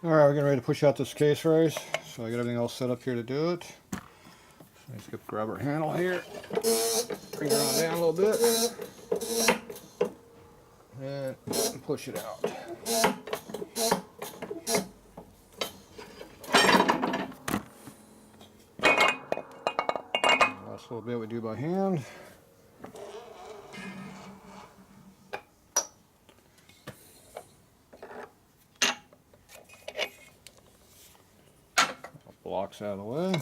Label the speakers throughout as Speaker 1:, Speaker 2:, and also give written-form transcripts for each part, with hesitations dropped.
Speaker 1: Alright, we're getting ready to push out this case race. So I got everything all set up here to do it. So let's grab our handle here. Bring it on down a little bit. And push it out. Last little bit we do by hand. Blocks out of the way.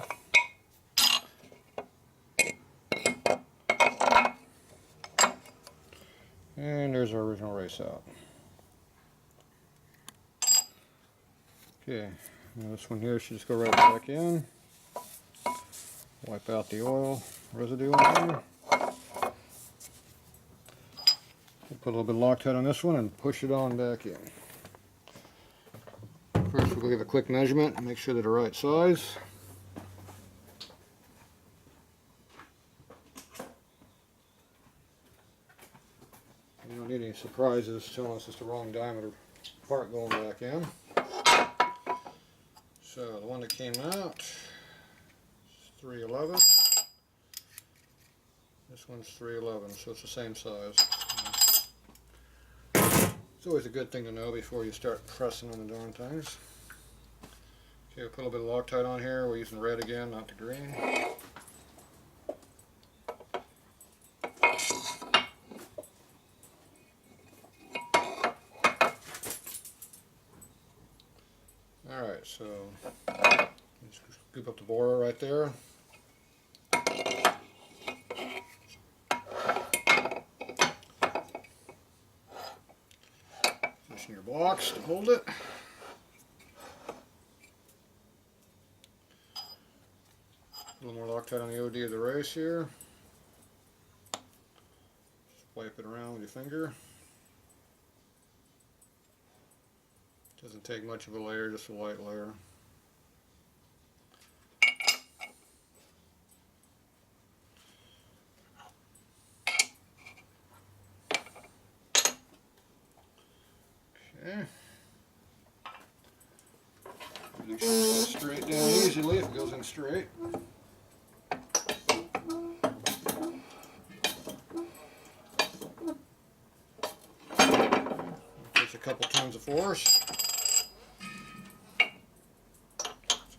Speaker 1: And there's our original race out. Okay, now this one here should just go right back in. Wipe out the oil residue on there. Put a little bit of Loctite on this one and push it on back in. First we'll give a quick measurement and make sure they're the right size. You don't need any surprises telling us it's the wrong diameter part going back in. So the one that came out is 311. This one's 311, so it's the same size. It's always a good thing to know before you start pressing on the darn things. Okay, we'll put a little bit of Loctite on here. We're using red again, not the green. Alright, so just scoop up the borer right there. Loosen your blocks to hold it. A little more Loctite on the OD of the race here. Just wipe it around with your finger. Doesn't take much of a layer, just a light layer. Okay. It goes straight down easily if it goes in straight. Takes a couple tons of force.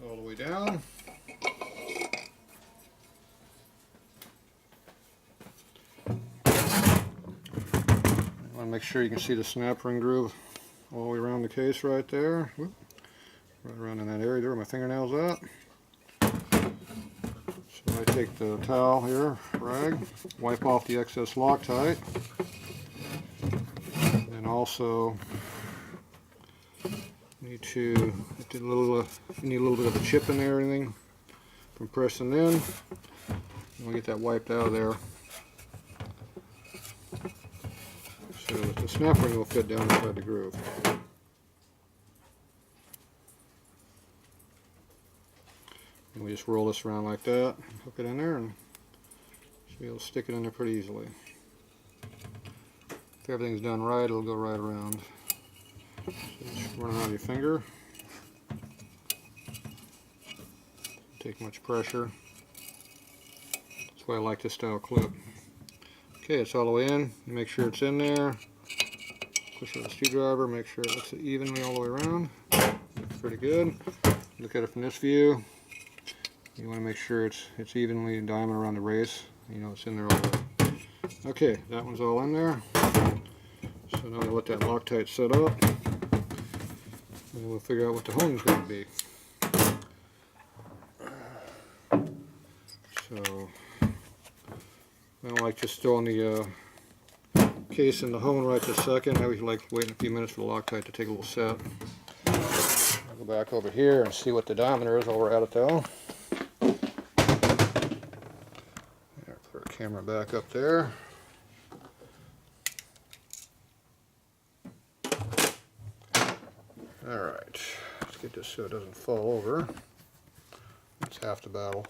Speaker 1: All the way down. I want to make sure you can see the snap ring groove all the way around the case right there. Whoop. Right around in that area there where my fingernail's at. So I take the towel here, rag, wipe off the excess Loctite, and also need to if you need a little bit of a chip in there or anything from pressing in, we'll get that wiped out of there. So that the snap ring will fit down inside the groove. And we just roll this around like that, hook it in there, and should be able to stick it in there pretty easily. If everything's done right, it'll go right around. So just run around your finger. Take much pressure. That's why I like this style clip. Okay, it's all the way in. You make sure it's in there. Push it with a screwdriver, make sure it looks evenly all the way around. Looks pretty good. Look at it from this view. You want to make sure it's evenly in diameter around the race. You know it's in there all the way. Okay, that one's all in there. So now we let that Loctite set up. And we'll figure out what the hone's going to be. So I don't like just throwing the case in the hone right this second. I always like waiting a few minutes for the Loctite to take a little set. I'll go back over here and see what the diameter is while we're at it though. There, put our camera back up there. Alright, let's get this so it doesn't fall over. That's half the battle.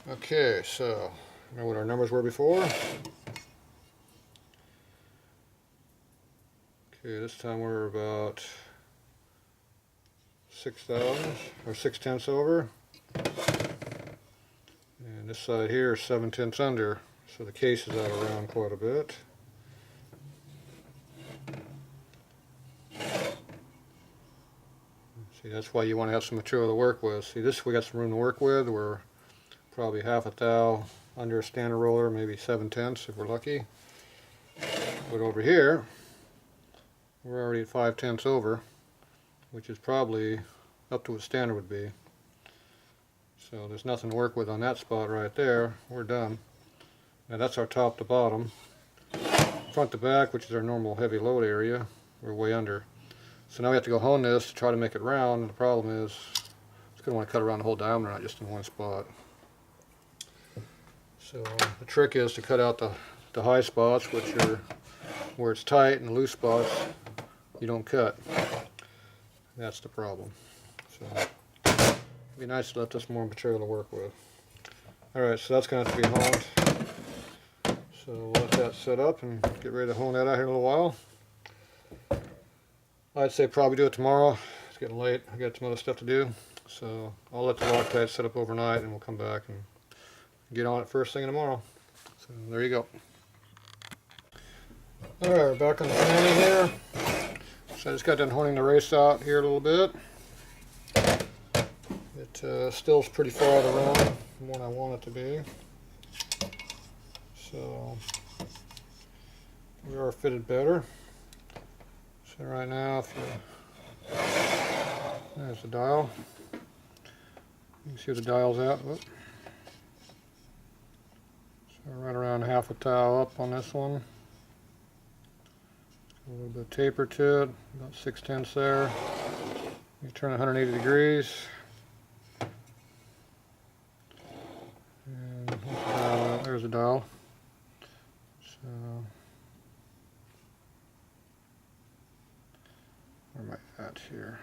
Speaker 1: Okay, so Remember what our numbers were before? Okay, this time we're about 6 thousandths or 6/10 over. And this side here is 7/10 under. So the case is out around quite a bit. See, that's why you want to have some material to work with. See, this we got some room to work with. We're probably 1/2 thou under a standard roller, maybe 7/10 if we're lucky. But over here, we're already at 5/10 over, which is probably up to what standard would be. So there's nothing to work with on that spot right there. We're done. Now that's our top to bottom. Front to back, which is our normal heavy load area, we're way under. So now we have to go hone this to try to make it round. And the problem is, it's going to want to cut around the whole diameter, not just in one spot. So the trick is to cut out the high spots, which are where it's tight, and the loose spots you don't cut. That's the problem. So it'd be nice to let us more material to work with. Alright, so that's going to have to be honed. So we'll let that set up and get ready to hone that out here in a little while. I'd say probably do it tomorrow. It's getting late. I got some other stuff to do. So I'll let the Loctite set up overnight and we'll come back and get on it first thing tomorrow. So there you go. Alright, we're back on the tranny here. So I just got done honing the race out here a little bit. It still's pretty far out around from what I want it to be. So we are fitted better. So right now, if you, there's the dial. You can see where the dial's at. Whoop. So right around 1/2 thou up on this one. A little bit of taper to it, about 6/10 there. You turn 180 degrees. And there's the dial. So where am I at here?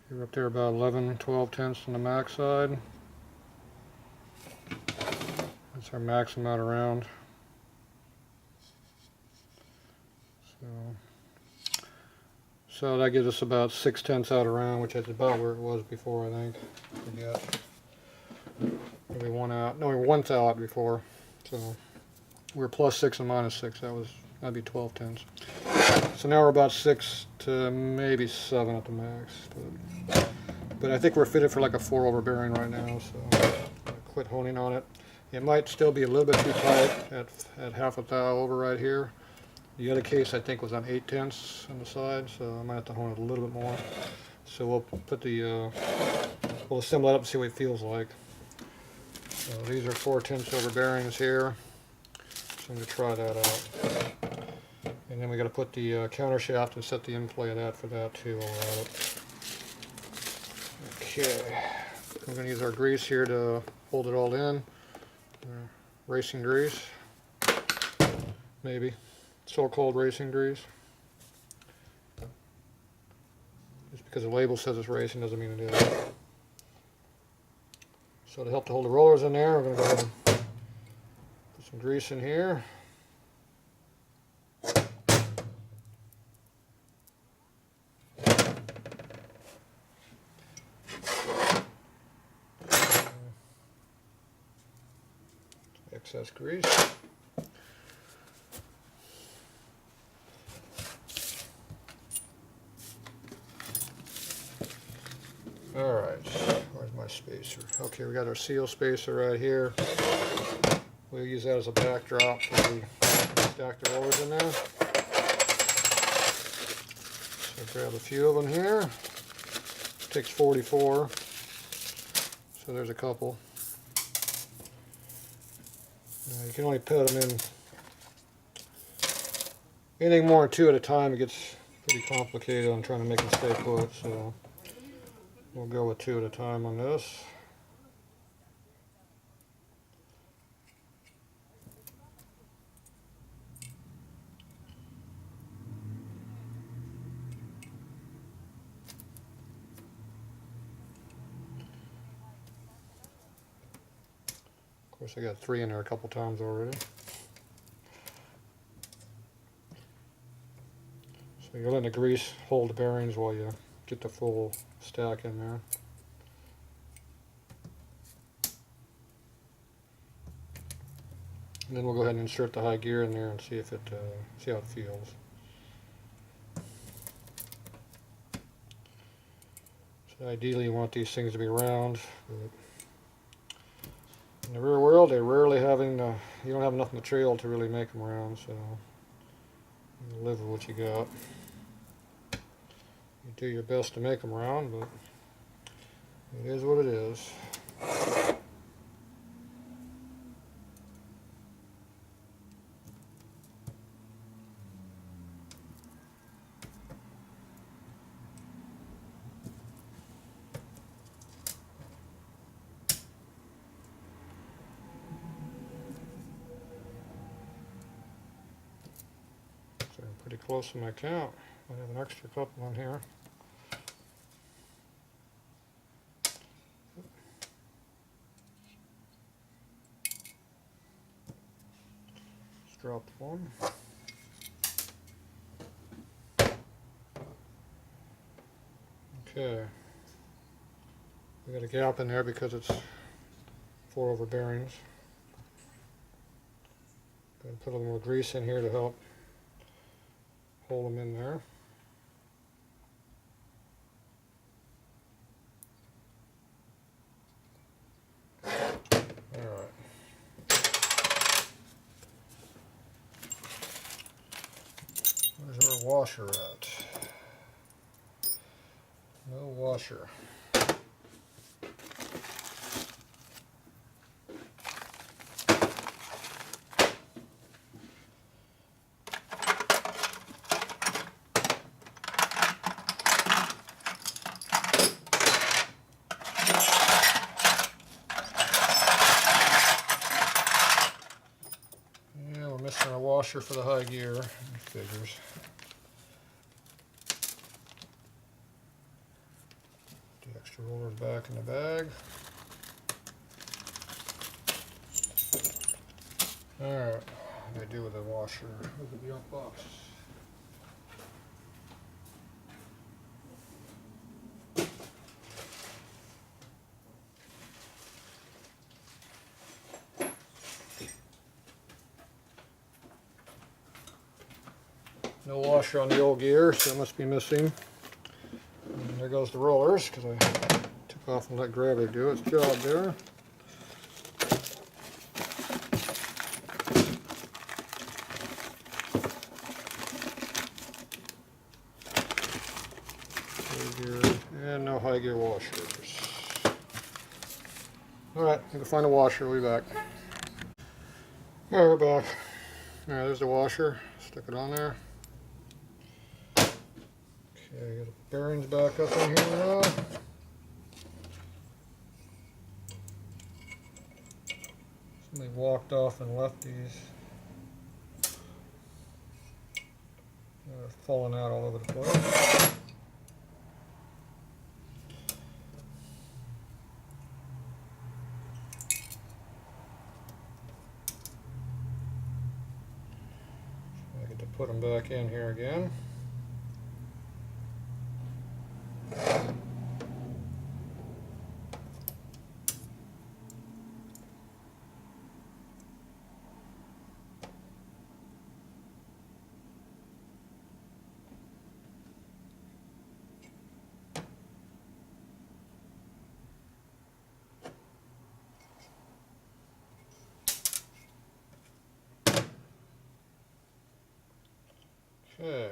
Speaker 1: You're up there about 11-12 on the max side. That's our max amount around. So that gives us about 6/10 out around, which is about where it was before, I think. We were 1 out. No, we were 1 thou out before. So we were +6 and -6. That'd be 12/10. So now we're about 6 to maybe 7 at the max. But I think we're fitted for like a 4 over bearing right now, so I'll quit honing on it. It might still be a little bit too tight at 1/2 thou over right here. The other case I think was on 8/10 on the side, so I might have to hone it a little bit more. So we'll put the we'll assemble it up and see what it feels like. So these are 4/10 over bearings here. So I'm going to try that out. And then we got to put the counter shaft and set the in play of that for that too while we're at it. Okay, we're going to use our grease here to hold it all in. Racing grease, maybe. So-called racing grease. Just because the label says it's racing doesn't mean it is. So to help to hold the rollers in there, we're going to go ahead and put some grease in here. Excess grease. Alright, where's my spacer? Okay, we got our seal spacer right here. We'll use that as a backdrop for we stack the rollers in there. So grab a few of them here. It takes 44, so there's a couple. Now you can only put them in anything more than 2 at a time. It gets pretty complicated on trying to make them stay put, so we'll go with 2 at a time on this. Of course, I got 3 in there a couple times already. So you're letting the grease hold the bearings while you get the full stack in there. And then we'll go ahead and insert the high gear in there and see if it see how it feels. So ideally, you want these things to be round, but in the real world, they rarely you don't have enough material to really make them round, so you live with what you got. You do your best to make them round, but it is what it is. So I'm pretty close to my count. I have an extra couple on here. Just dropped one. Okay. We got a gap in there because it's 4 over bearings. Going to put a little more grease in here to help hold them in there. Alright. Where's our washer at? No washer. Missing a washer for the high gear, figures. The extra rollers back in the bag. Alright, what do I do with the washer? Look at the junk box. No washer on the old gear, so it must be missing. And there goes the rollers, because I took off and let gravity do its job there. High gear, and no high gear washers. Alright, I'm going to find a washer, we'll be back. Alright, we're back. Alright, there's the washer. Stick it on there. Okay, get the bearings back up in here now. Somebody walked off and left these. They're falling out all over the place. I get to put them back in here again. Okay.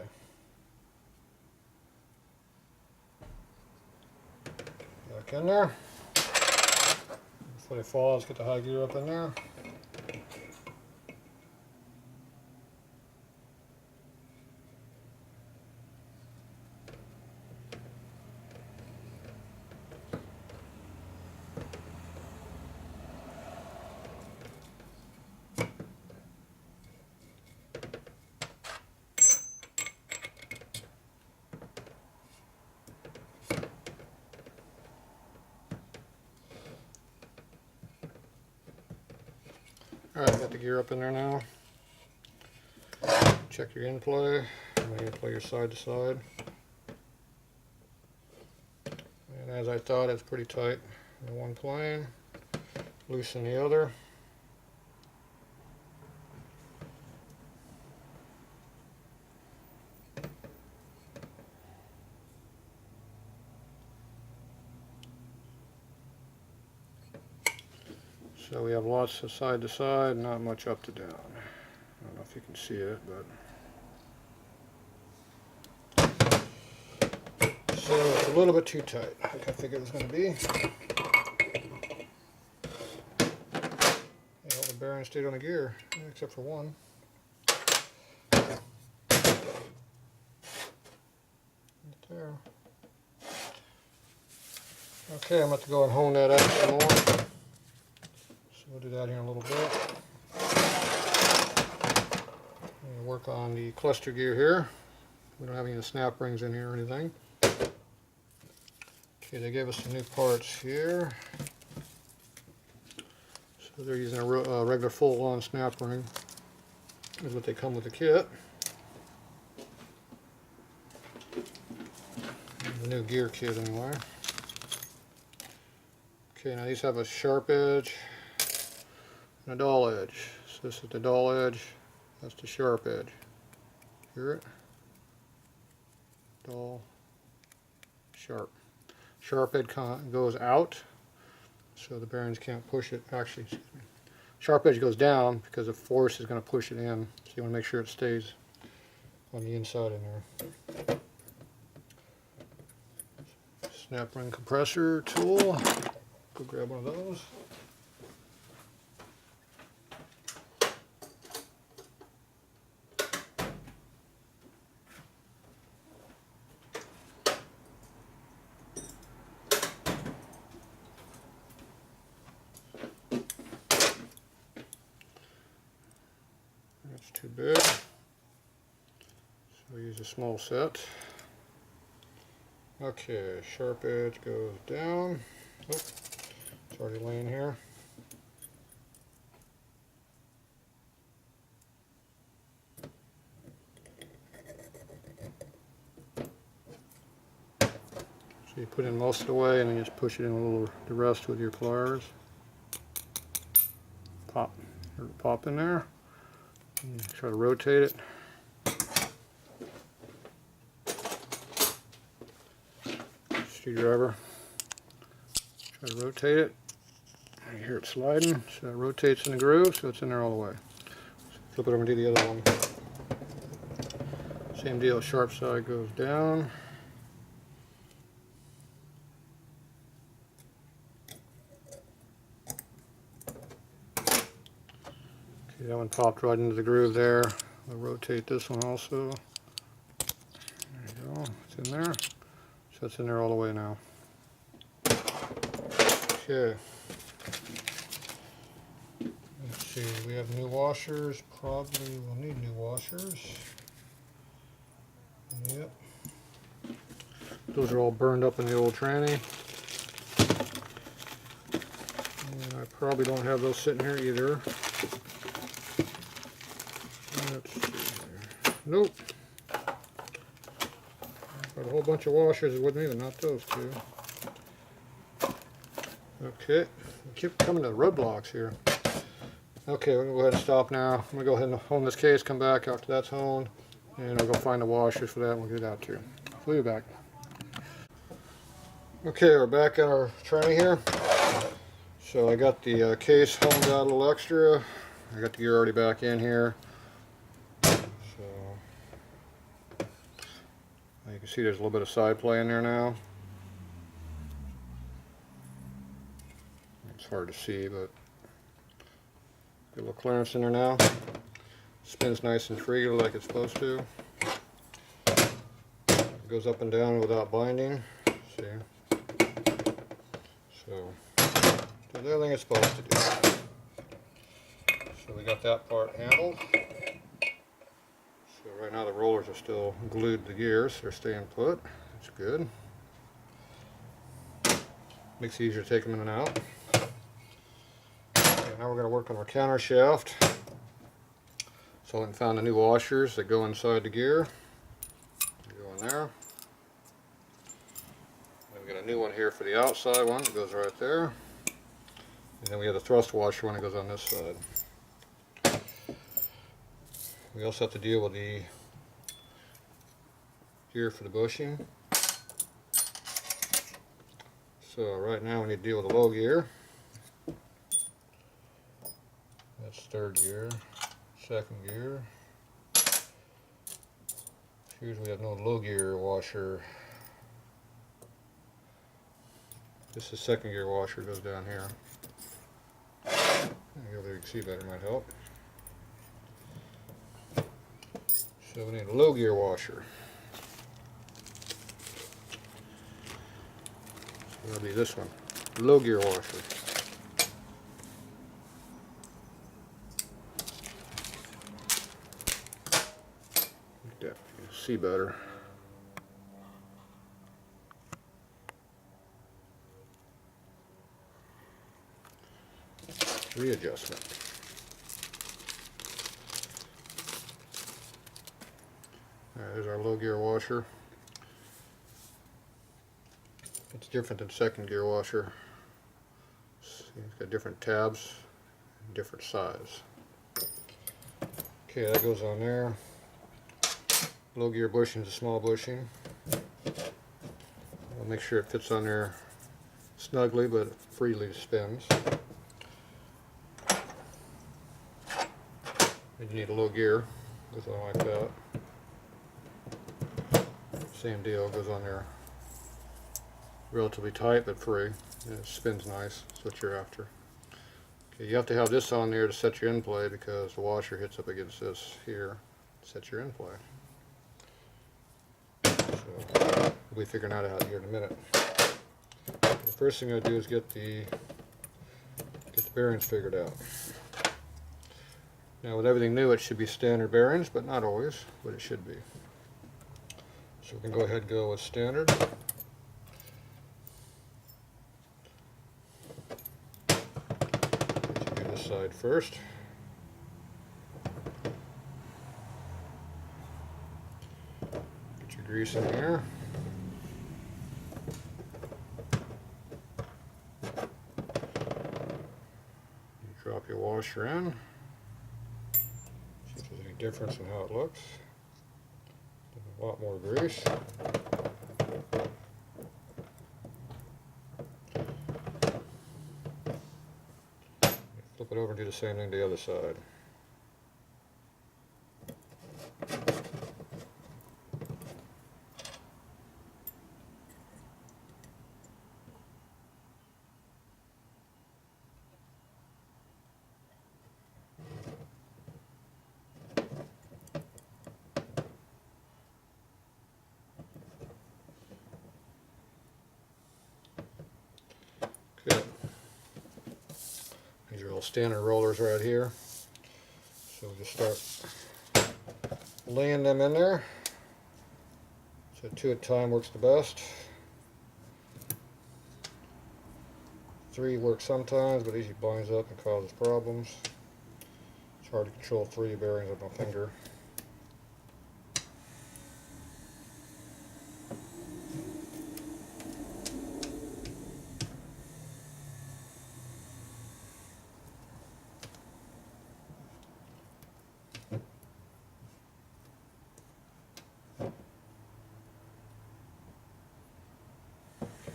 Speaker 1: Back in there. Before they fall, let's get the high gear up in there. Alright, got the gear up in there now. Check your in-play. I'm going to play your side to side. And as I thought, it's pretty tight in one plane. Loosen the other. So we have lots of side to side, not much up to down. I don't know if you can see it, but so it's a little bit too tight, like I figured it was going to be. Yeah, all the bearings stayed on the gear, except for one. Right there. Okay, I'm about to go and hone that out some more. We'll do that here in a little bit. We'll work on the cluster gear here. We don't have any of the snap rings in here or anything. Okay, they gave us some new parts here. So they're using a regular full-on snap ring. Is what they come with the kit. The new gear kit anyway. Okay, now these have a sharp edge and a dull edge. So this is the dull edge, that's the sharp edge. Hear it? Dull, sharp. Sharp edge goes out, so the bearings can't push it. Actually, excuse me. Sharp edge goes down because the force is going to push it in. So you want to make sure it stays on the inside in there. Snap ring compressor tool. Go grab one of those. That's too big, so we use a small set. Okay, sharp edge goes down. Oh, it's already laying here. So you put in most of the way and then just push it in a little, the rest with your pliers. Pop, pop in there. Try to rotate it. Screwdriver. Try to rotate it. You hear it sliding, so it rotates in the groove, so it's in there all the way. So flip it over and do the other one. Same deal, sharp side goes down. Okay, that one popped right into the groove there. I'll rotate this one also. There you go, it's in there. So it's in there all the way now. Okay. Let's see, we have new washers. Probably we'll need new washers. Yep. Those are all burned up in the old tranny. And I probably don't have those sitting here either. Let's see here. Nope. I've got a whole bunch of washers with me, but not those two. Okay, we keep coming to roadblocks here. Okay, we're going to go ahead and stop now. I'm going to go ahead and hone this case, come back after that's honed, and I'll go find the washers for that, and we'll get that too. We'll be back. Okay, we're back in our tranny here. So I got the case honed out a little extra. I got the gear already back in here. So you can see there's a little bit of side play in there now. It's hard to see, but got a little clearance in there now. Spins nice and free like it's supposed to. It goes up and down without binding. See? So does everything it's supposed to do. So we got that part handled. So right now the rollers are still glued to the gears. They're staying put. That's good. Makes it easier to take them in and out. And now we're going to work on our counter shaft. So I went and found the new washers that go inside the gear. They go in there. Then we got a new one here for the outside one that goes right there. And then we have the thrust washer one that goes on this side. We also have to deal with the gear for the bushing. So right now we need to deal with the low gear. That's third gear, second gear. Usually have no low gear washer. This is second gear washer, goes down here. Over there you can see better, might help. So we need a low gear washer. So that'll be this one, low gear washer. Like that, you can see better. Readjustment. Alright, there's our low gear washer. It's different than second gear washer. See, it's got different tabs, different size. Okay, that goes on there. Low gear bushing is a small bushing. I'll make sure it fits on there snugly but freely spins. And you need a low gear, goes on like that. Same deal, goes on there relatively tight but free. And it spins nice, that's what you're after. Okay, you have to have this on there to set your end play because the washer hits up against this here to set your end play. So we'll be figuring that out here in a minute. The first thing I do is get the bearings figured out. Now with everything new it should be standard bearings, but not always, but it should be. So we can go ahead and go with standard. Do this side first. Get your grease in here. You drop your washer in. See if there's any difference in how it looks. A lot more grease. Flip it over and do the same thing to the other side. Okay. These are all standard rollers right here. So we'll just start laying them in there. So 2 at a time works the best. 3 works sometimes, but usually binds up and causes problems. It's hard to control 3 bearings with my finger.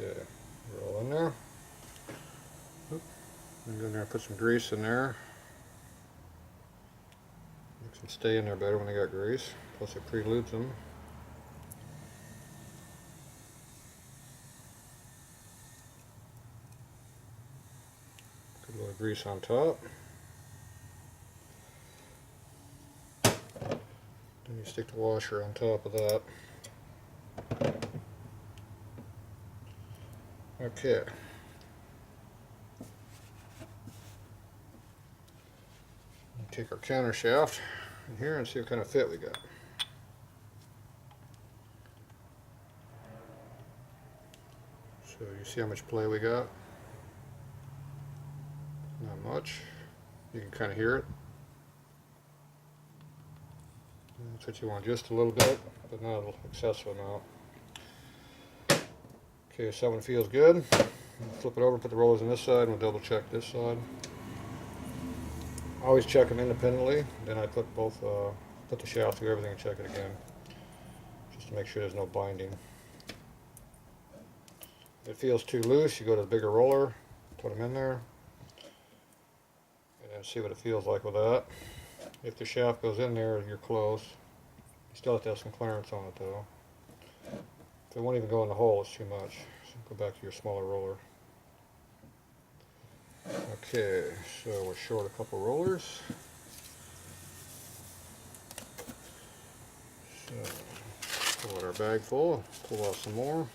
Speaker 1: Okay, roll in there. I'm going to put some grease in there. Makes them stay in there better when they got grease. Plus it pre-lubes them. Put a little grease on top. Then you stick the washer on top of that. Okay. Take our counter shaft in here and see what kind of fit we got. So you see how much play we got? Not much. You can kind of hear it. That's what you want, just a little bit, but not an excessive amount. Okay, so that one feels good. Flip it over, put the rollers on this side, and we'll double check this side. I always check them independently, then I put both, put the shaft through everything and check it again, just to make sure there's no binding. If it feels too loose, you go to the bigger roller, put them in there, and then see what it feels like with that. If the shaft goes in there, you're close. You still have to have some clearance on it though. If it won't even go in the hole, it's too much. So go back to your smaller roller. Okay, so we're short a couple rollers. So pull out our bag full, pull out some more.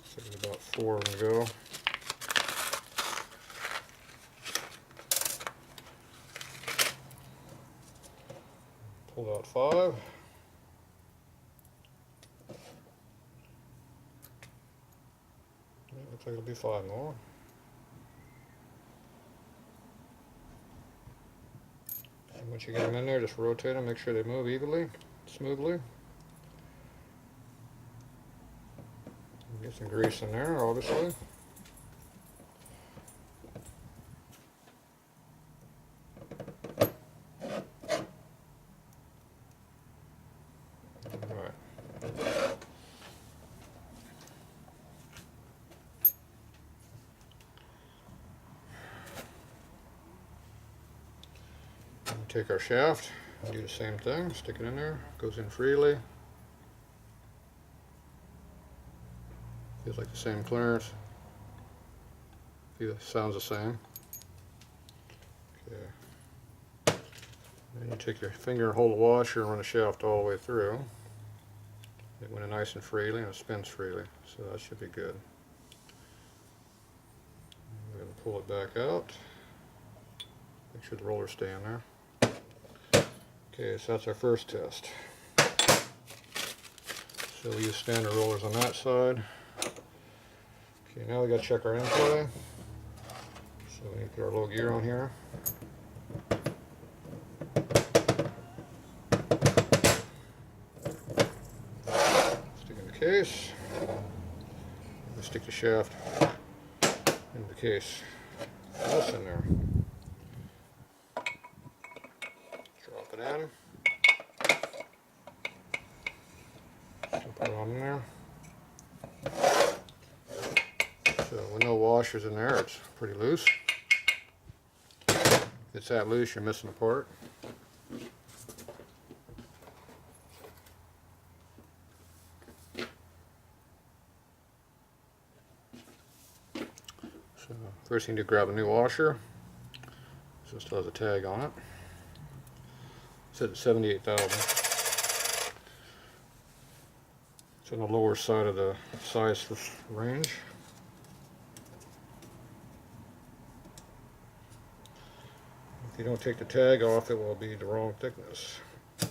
Speaker 1: So there's about 4 of them to go. Pull out 5. Looks like it'll be 5 more. And once you get them in there, just rotate them, make sure they move evenly, smoothly. Get some grease in there, obviously. Alright. Take our shaft and do the same thing, stick it in there, goes in freely. Feels like the same clearance. Sounds the same. Okay. Then you take your finger and hold the washer and run the shaft all the way through. It went in nice and freely and it spins freely, so that should be good. We're going to pull it back out. Make sure the rollers stay in there. Okay, so that's our first test. So we use standard rollers on that side. Okay, now we got to check our in-play. So we need to put our low gear on here. Stick in the case. And stick the shaft in the case. This in there. Drop it in. Put it on in there. So with no washers in there, it's pretty loose. If it's that loose, you're missing a part. So first you need to grab a new washer. This still has a tag on it. It says it's 78,000. It's on the lower side of the size range. If you don't take the tag off, it will be the wrong thickness. So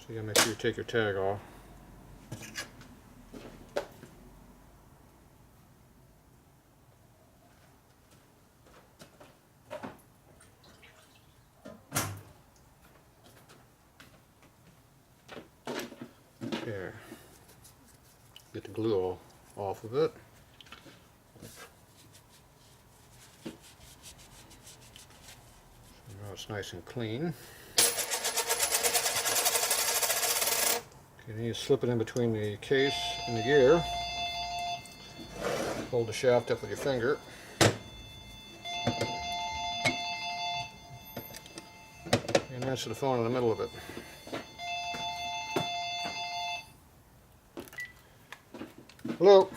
Speaker 1: you gotta make sure you take your tag off. There. Get the glue all off of it. Now it's nice and clean. Okay, then you slip it in between the case and the gear. Hold the shaft up with your finger. And answer the phone in the middle of it. Hello.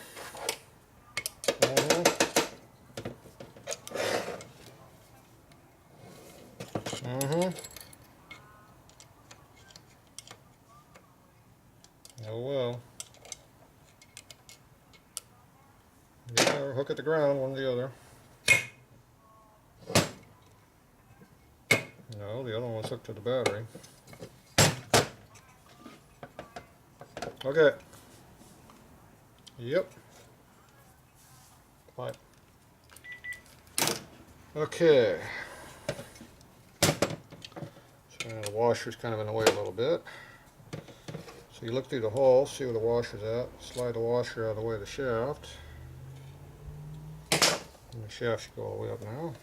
Speaker 1: Oh well. Yeah, or hook at the ground, one or the other. No, the other one's hooked to the battery. Okay. Yep. Fine. Okay. So the washer's kind of in the way a little bit. So you look through the hole, see where the washer's at. Slide the washer out of the way of the shaft. And the shaft should go all the way up now.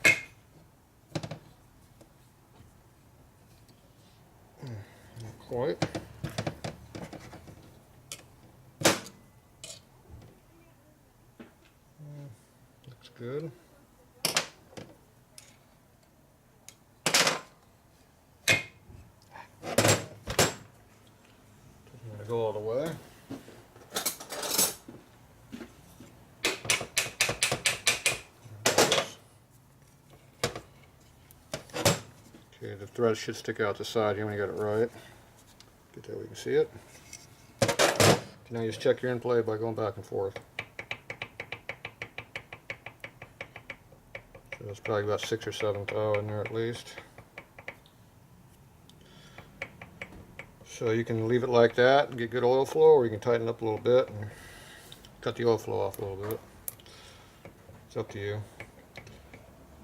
Speaker 1: Not quite. Looks good. Doesn't want to go all the way. Okay, the thread should stick out the side here when you got it right. Get that where you can see it. Okay, now you just check your in play by going back and forth. So there's probably about 6 or 7 thou in there at least. So you can leave it like that and get good oil flow, or you can tighten it up a little bit and cut the oil flow off a little bit. It's up to you.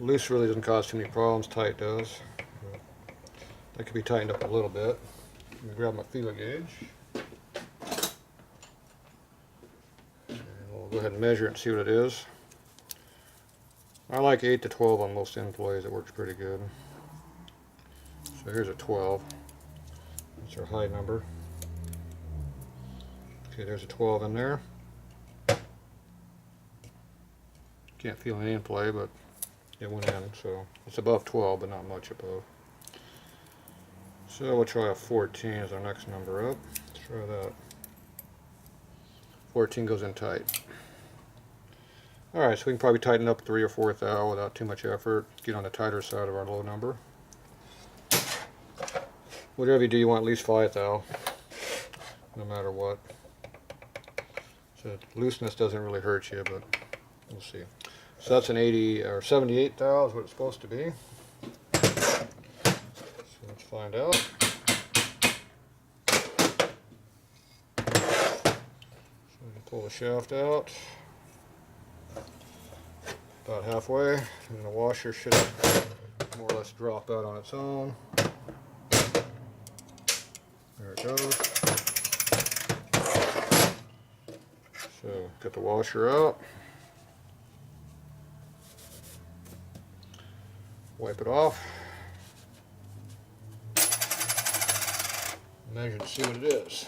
Speaker 1: Loose really doesn't cause too many problems, tight does. That could be tightened up a little bit. Let me grab my feeler gauge. And we'll go ahead and measure it and see what it is. I like 8 to 12 on most end plays. It works pretty good. So here's a 12. That's our high number. Okay, there's a 12 in there. Can't feel any in play, but it went in. So it's above 12, but not much above. So we'll try a 14 as our next number up. Let's try that. 14 goes in tight. Alright, so we can probably tighten up 3 or 4 thou without too much effort. Get on the tighter side of our low number. Whatever you do, you want at least 5 thou, no matter what. So looseness doesn't really hurt you, but we'll see. So that's an 80 or 78 thou is what it's supposed to be. So let's find out. So we can pull the shaft out about halfway, and the washer should more or less drop out on its own. There it goes. So get the washer out. Wipe it off. Measure to see what it is.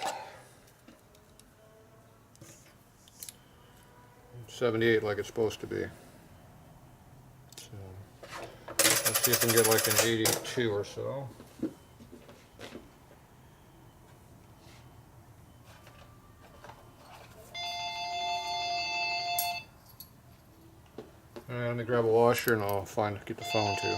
Speaker 1: 78 like it's supposed to be. So let's see if we can get like an 82 or so. Alright, let me grab a washer and I'll get the phone too.